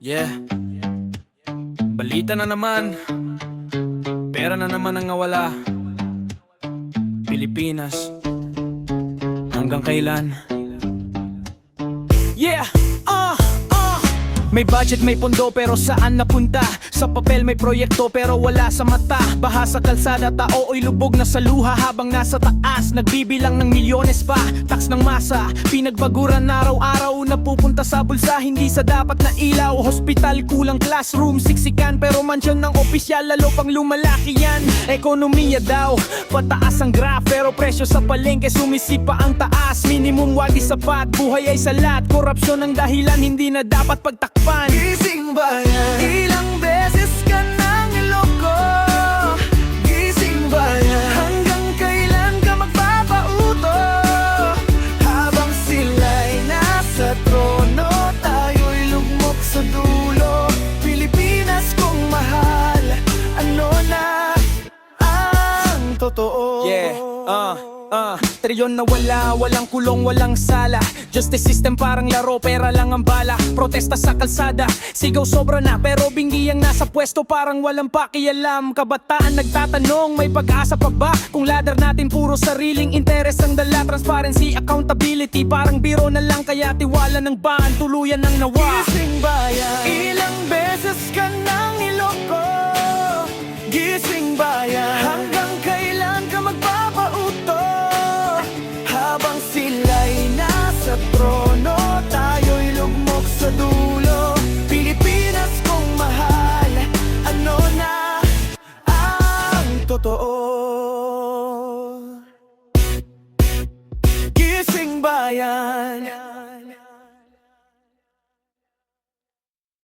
Yeah, balita na naman. Pera na naman ang nawala. Pilipinas, hanggang kailan? Yeah, may budget, may pondo, pero saan napunta? Sa papel may proyekto, pero wala sa mata. Baha sa kalsada, tao'y lubog na sa luha. Habang nasa taas, nagbibilang ng milyones pa. Tax ng masa, pinagbaguran araw-araw. Napupunta sa bulsa, hindi sa dapat na ilaw. Hospital, kulang classroom, siksikan, pero mansyon ng opisyal, lalo pang lumalaki yan. Ekonomiya daw, pataas ang graph, pero presyo sa palengke sumisipa ang taas. Minimum wagi sapat, buhay ay salat. Korupsyon ang dahilan, hindi na dapat pagtakpan. Gising bayan, ilang beses ka nang niloko. Gising bayan, hanggang kailan ka magpapauto? Habang sila'y nasa trono, tayo'y lugmok sa dulo. Pilipinas kong mahal, ano na ang totoo? Yeah, trilyon na wala, walang kulong, walang sala. Justice system parang laro, pera lang ang bala. Protesta sa kalsada, sigaw sobra na, pero bingi ang nasa pwesto parang walang pakialam. Kabataan nagtatanong, may pag-asa pa ba? Kung ladder natin puro sariling interes ang dala. Transparency, accountability, parang biro na lang. Kaya tiwala ng ban, tuluyan ng nawa. Gising bayan, ilang beses ka nang niloko. Gising bayan,